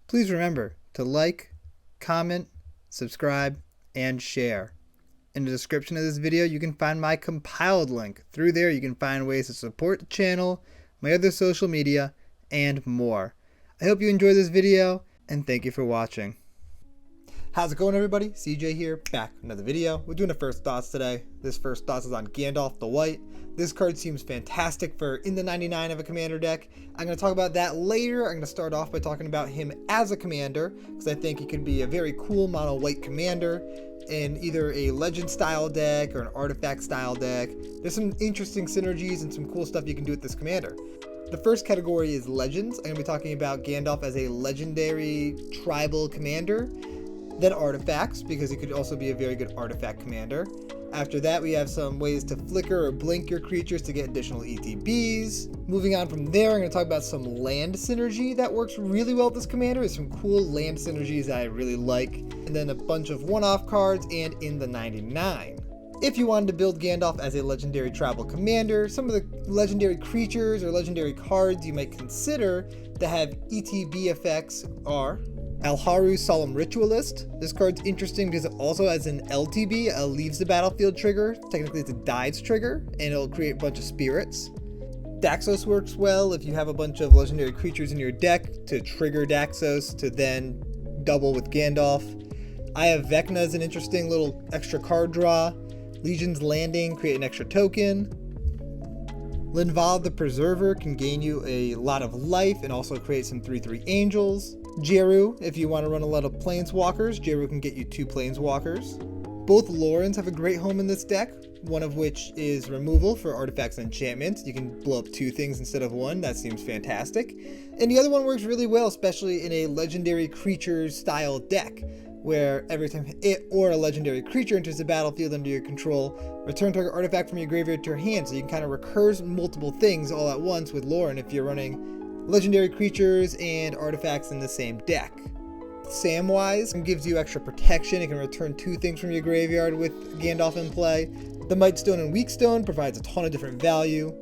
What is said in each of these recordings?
Please remember to like, comment, subscribe, and share. In the description of this video, you can find my compiled link. Through there, you can find ways to support the channel, my other social media, and more. I hope you enjoyed this video, and thank you for watching. How's it going, everybody? CJ here, back with another video. We're doing the first thoughts today. This first thoughts is on Gandalf the White. This card seems fantastic for in the 99 of a commander deck. I'm going to talk about that later. I'm going to start off by talking about him as a commander, because I think he could be a very cool mono white commander in either a legend style deck or an artifact style deck. There's some interesting synergies and some cool stuff you can do with this commander. The first category is legends. I'm going to be talking about Gandalf as a legendary tribal commander. Then artifacts, because he could also be a very good artifact commander. After that, we have some ways to flicker or blink your creatures to get additional ETBs. Moving on from there, I'm going to talk about some land synergy that works really well with this commander. There's some cool land synergies that I really like. And then a bunch of one-off cards and in the 99. If you wanted to build Gandalf as a legendary tribal commander, some of the legendary creatures or legendary cards you might consider that have ETB effects are Alharu's Solemn Ritualist. This card's interesting because it also has an LTB, a leaves the battlefield trigger. Technically it's a dies trigger, and it'll create a bunch of spirits. Daxos works well if you have a bunch of legendary creatures in your deck to trigger Daxos to then double with Gandalf. I have Vecna as an interesting little extra card draw. Legion's Landing, create an extra token. Linval the Preserver can gain you a lot of life and also create some 3/3 angels. Jeru, if you want to run a lot of planeswalkers, Jeru can get you 2 planeswalkers. Both Lorens have a great home in this deck, one of which is removal for artifacts and enchantments. You can blow up 2 things instead of 1, that seems fantastic. And the other one works really well, especially in a legendary creatures style deck, where every time it or a legendary creature enters the battlefield under your control, return target artifact from your graveyard to your hand, so you can kind of recurse multiple things all at once with Loren if you're running legendary creatures and artifacts in the same deck. Samwise gives you extra protection. It can return 2 things from your graveyard with Gandalf in play. The Mightstone and Weakstone provides a ton of different value.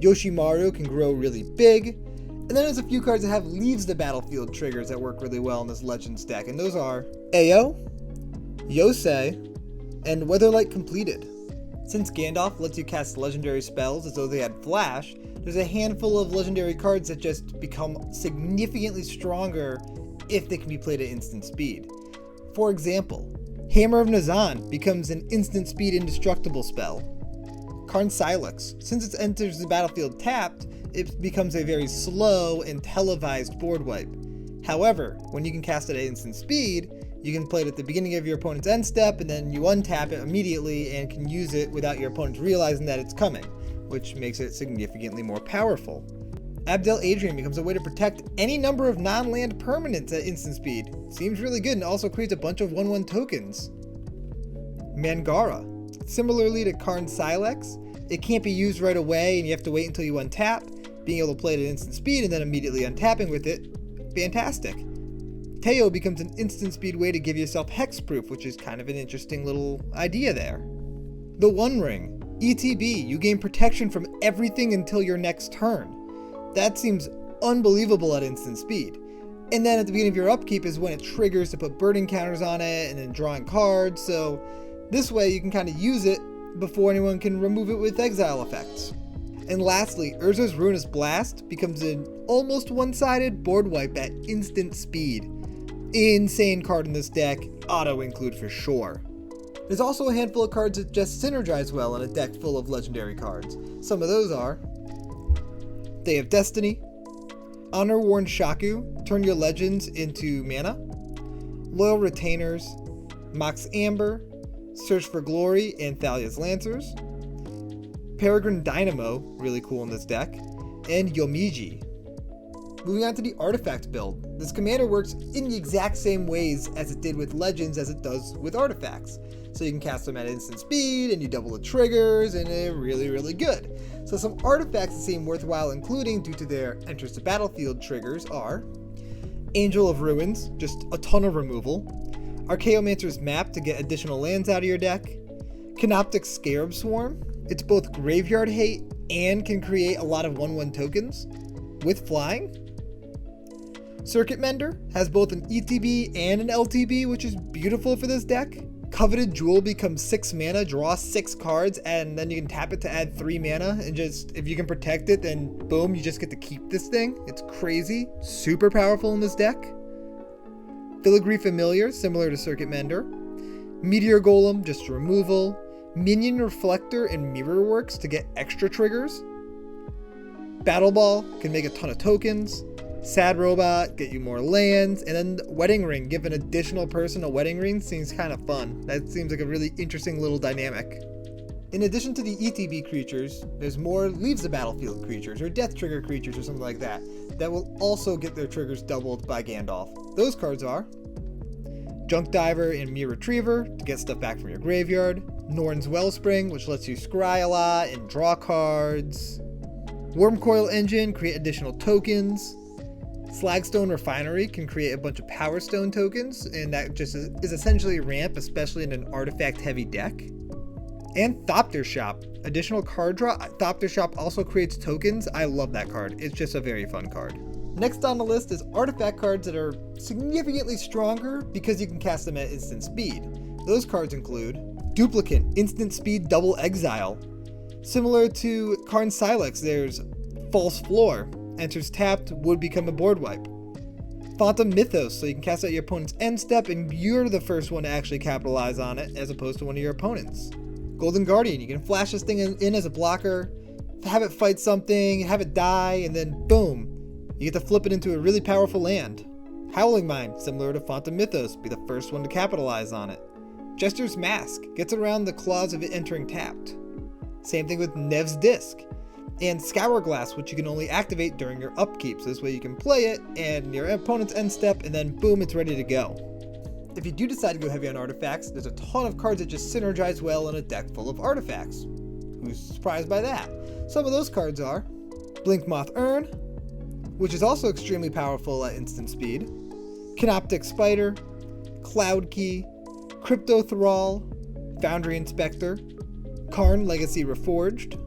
Yoshimaru can grow really big. And then there's a few cards that have leaves the battlefield triggers that work really well in this Legends deck, and those are Ayo, Yosei, and Weatherlight Completed. Since Gandalf lets you cast legendary spells as though they had flash, there's a handful of legendary cards that just become significantly stronger if they can be played at instant speed. For example, Hammer of Nazan becomes an instant speed indestructible spell. Karn Silex, since it enters the battlefield tapped, it becomes a very slow and televised board wipe. However, when you can cast it at instant speed, you can play it at the beginning of your opponent's end step, and then you untap it immediately and can use it without your opponent realizing that it's coming, which makes it significantly more powerful. Abdel Adrian becomes a way to protect any number of non-land permanents at instant speed. Seems really good and also creates a bunch of 1/1 tokens. Mangara. Similarly to Karn Silex, it can't be used right away and you have to wait until you untap. Being able to play it at instant speed and then immediately untapping with it, fantastic. Teo becomes an instant speed way to give yourself hexproof, which is kind of an interesting little idea there. The One Ring. ETB, you gain protection from everything until your next turn. That seems unbelievable at instant speed. And then at the beginning of your upkeep is when it triggers to put burning counters on it and then drawing cards, so this way you can kind of use it before anyone can remove it with exile effects. And lastly, Urza's Ruinous Blast becomes an almost one-sided board wipe at instant speed. Insane card in this deck, auto include for sure. There's also a handful of cards that just synergize well in a deck full of legendary cards. Some of those are Day of Destiny, Honor Worn Shaku, turn your legends into mana, Loyal Retainers, Mox Amber, Search for Glory, and Thalia's Lancers, Peregrine Dynamo, really cool in this deck, and Yomiji. Moving on to the artifact build. This commander works in the exact same ways as it did with Legends as it does with artifacts. So you can cast them at instant speed and you double the triggers and they're really, really good. So some artifacts that seem worthwhile including due to their enters to battlefield triggers are Angel of Ruins, just a ton of removal, Archaeomancer's Map to get additional lands out of your deck, Canoptic Scarab Swarm, it's both graveyard hate and can create a lot of 1/1 tokens with flying. Circuit Mender has both an ETB and an LTB, which is beautiful for this deck. Coveted Jewel becomes 6 mana, draw 6 cards, and then you can tap it to add 3 mana, and just, if you can protect it, then boom, you just get to keep this thing. It's crazy. Super powerful in this deck. Filigree Familiar, similar to Circuit Mender. Meteor Golem, just removal. Minion Reflector and Mirror Works to get extra triggers. Battle Ball can make a ton of tokens. Sad Robot, get you more lands, and then Wedding Ring, give an additional person a wedding ring, seems kind of fun. That seems like a really interesting little dynamic. In addition to the ETB creatures, there's more Leaves the Battlefield creatures, or Death Trigger creatures, or something like that, that will also get their triggers doubled by Gandalf. Those cards are Junk Diver and Mere Retriever, to get stuff back from your graveyard. Norn's Wellspring, which lets you scry a lot and draw cards. Wormcoil Engine, create additional tokens. Slagstone Refinery can create a bunch of Power Stone tokens, and that just is essentially ramp, especially in an artifact-heavy deck. And Thopter Shop, additional card draw. Thopter Shop also creates tokens. I love that card. It's just a very fun card. Next on the list is artifact cards that are significantly stronger because you can cast them at instant speed. Those cards include Duplicant, instant speed, double exile. Similar to Karn Silex, there's False Floor. Enters tapped, would become a board wipe. Phantom Mythos, so you can cast out your opponent's end step and you're the first one to actually capitalize on it as opposed to one of your opponents. Golden Guardian, you can flash this thing in as a blocker, have it fight something, have it die, and then boom, you get to flip it into a really powerful land. Howling Mind, similar to Phantom Mythos, be the first one to capitalize on it. Jester's Mask, gets around the clause of it entering tapped. Same thing with Nev's Disc. And Scour Glass, which you can only activate during your upkeep, so this way you can play it and your opponent's end step, and then boom, it's ready to go. If you do decide to go heavy on artifacts, there's a ton of cards that just synergize well in a deck full of artifacts. Who's surprised by that? Some of those cards are Blinkmoth Urn, which is also extremely powerful at instant speed, Canoptic Spider, Cloud Key, Crypto Thrall, Foundry Inspector, Karn Legacy Reforged,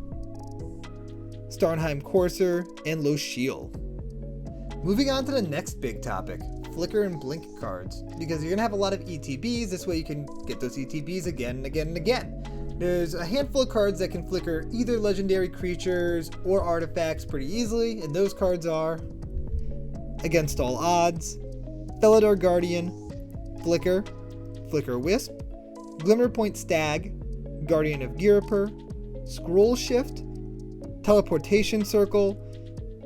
Starnheim Courser, and Lochiel. Moving on to the next big topic, Flicker and Blink cards. Because you're going to have a lot of ETBs, this way you can get those ETBs again and again and again. There's a handful of cards that can flicker either legendary creatures or artifacts pretty easily, and those cards are Against All Odds, Felidar Guardian, Flicker, Flicker Wisp, Glimmerpoint Stag, Guardian of Ghirapur, Scroll Shift, Teleportation Circle,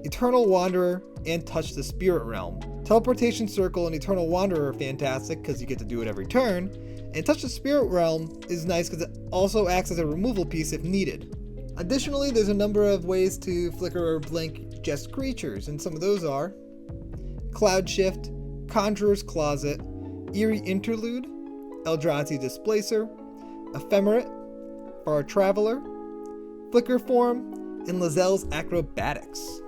Eternal Wanderer, and Touch the Spirit Realm. Teleportation Circle and Eternal Wanderer are fantastic because you get to do it every turn, and Touch the Spirit Realm is nice because it also acts as a removal piece if needed. Additionally, there's a number of ways to flicker or blink just creatures, and some of those are Cloud Shift, Conjurer's Closet, Eerie Interlude, Eldrazi Displacer, Ephemerate, Far Traveler, Flicker Form, and Lazelle's Acrobatics.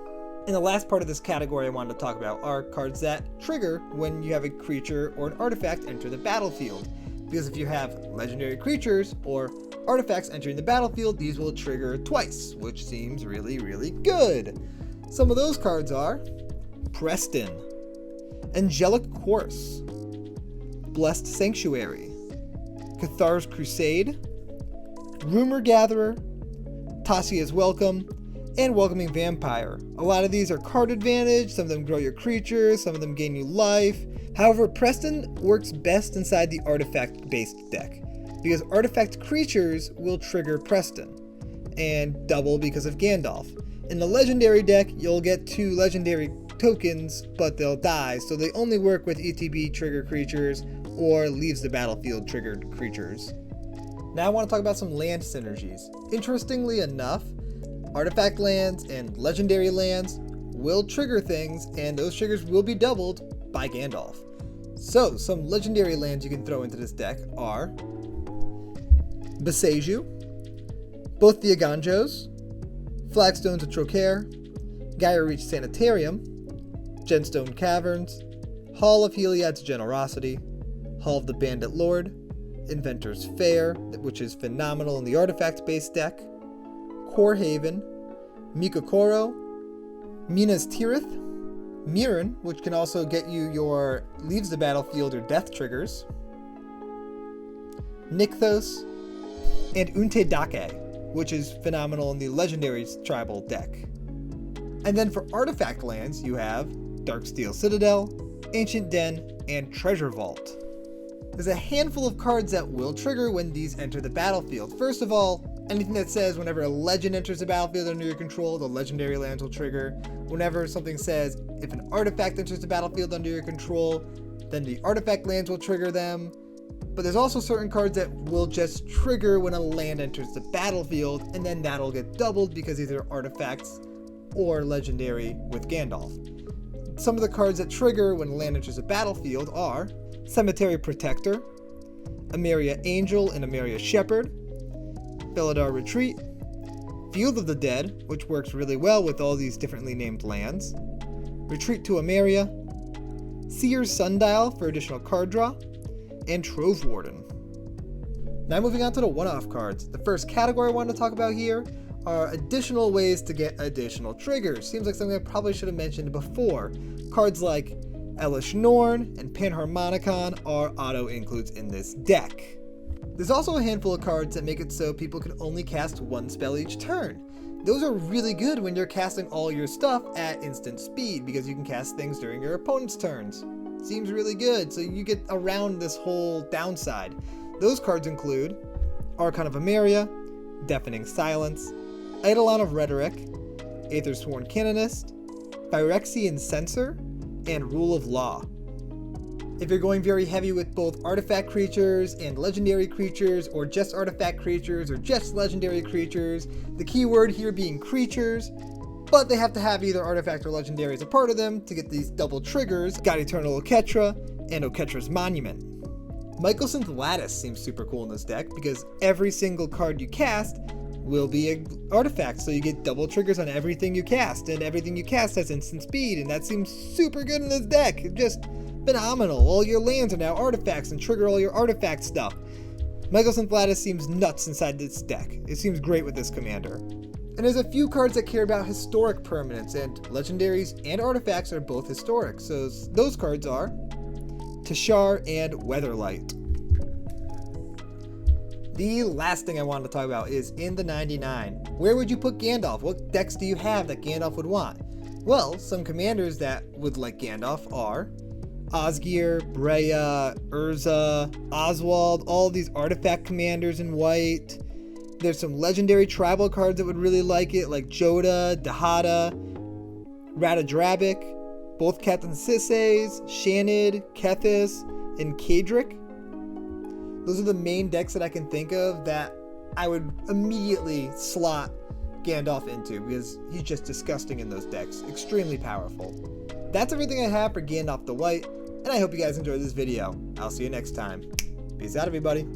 And the last part of this category I wanted to talk about are cards that trigger when you have a creature or an artifact enter the battlefield. Because if you have legendary creatures or artifacts entering the battlefield, these will trigger twice, which seems really, really good. Some of those cards are Preston, Angelic Course, Blessed Sanctuary, Cathar's Crusade, Rumor Gatherer, Tassia's Welcome, and Welcoming Vampire. A lot of these are card advantage, some of them grow your creatures, some of them gain you life. However, Preston works best inside the artifact-based deck, because artifact creatures will trigger Preston, and double because of Gandalf. In the legendary deck, you'll get 2 legendary tokens, but they'll die, so they only work with ETB trigger creatures or Leaves the Battlefield triggered creatures. Now I want to talk about some land synergies. Interestingly enough, artifact lands and legendary lands will trigger things, and those triggers will be doubled by Gandalf. So, some legendary lands you can throw into this deck are Beseju, both the Aganjos, Flagstones of Trocaire, Gaia Reach Sanitarium, Gemstone Caverns, Hall of Heliod's Generosity, Hall of the Bandit Lord, Inventor's Fair, which is phenomenal in the artifact-based deck, Core Haven, Mikokoro, Mina's Tirith, Mirren, which can also get you your leaves the battlefield or death triggers. Nykthos, and Untedake, which is phenomenal in the Legendaries tribal deck. And then for artifact lands, you have Darksteel Citadel, Ancient Den, and Treasure Vault. There's a handful of cards that will trigger when these enter the battlefield. First of all, anything that says whenever a legend enters the battlefield under your control, the legendary lands will trigger. Whenever something says if an artifact enters the battlefield under your control, then the artifact lands will trigger them. But there's also certain cards that will just trigger when a land enters the battlefield, and then that'll get doubled because either artifacts or legendary with Gandalf. Some of the cards that trigger when a land enters the battlefield are Cemetery Protector, Emeria Angel and Emeria Shepherd, Felidar Retreat, Field of the Dead, which works really well with all these differently named lands, Retreat to Emeria, Seer's Sundial for additional card draw, and Trove Warden. Now moving on to the one-off cards. The first category I want to talk about here are additional ways to get additional triggers. Seems like something I probably should have mentioned before. Cards like Elish Norn and Panharmonicon are auto-includes in this deck. There's also a handful of cards that make it so people can only cast one spell each turn. Those are really good when you're casting all your stuff at instant speed because you can cast things during your opponent's turns. Seems really good, so you get around this whole downside. Those cards include Archon of Emeria, Deafening Silence, Eidolon of Rhetoric, Aethersworn Canonist, Phyrexian Censor, and Rule of Law. If you're going very heavy with both artifact creatures and legendary creatures, or just artifact creatures or just legendary creatures, the key word here being creatures, but they have to have either artifact or legendary as a part of them to get these double triggers, God Eternal Oketra and Oketra's Monument. Mycosynth Lattice seems super cool in this deck because every single card you cast will be an artifact, so you get double triggers on everything you cast, and everything you cast has instant speed, and that seems super good in this deck. Just phenomenal. All your lands are now artifacts and trigger all your artifact stuff. Mycosynth Lattice seems nuts inside this deck. It seems great with this commander. And there's a few cards that care about historic permanents, and legendaries and artifacts are both historic. So those cards are Tashar and Weatherlight. The last thing I wanted to talk about is in the 99. Where would you put Gandalf? What decks do you have that Gandalf would want? Well, some commanders that would like Gandalf are Osgir, Breya, Urza, Oswald, all these artifact commanders in white. There's some legendary tribal cards that would really like it, like Joda, Dahada, Ratadrabik, both Captain Sisseys, Shanid, Kethis, and Kadric. Those are the main decks that I can think of that I would immediately slot Gandalf into because he's just disgusting in those decks. Extremely powerful. That's everything I have for Gandalf the White, and I hope you guys enjoyed this video. I'll see you next time. Peace out, everybody.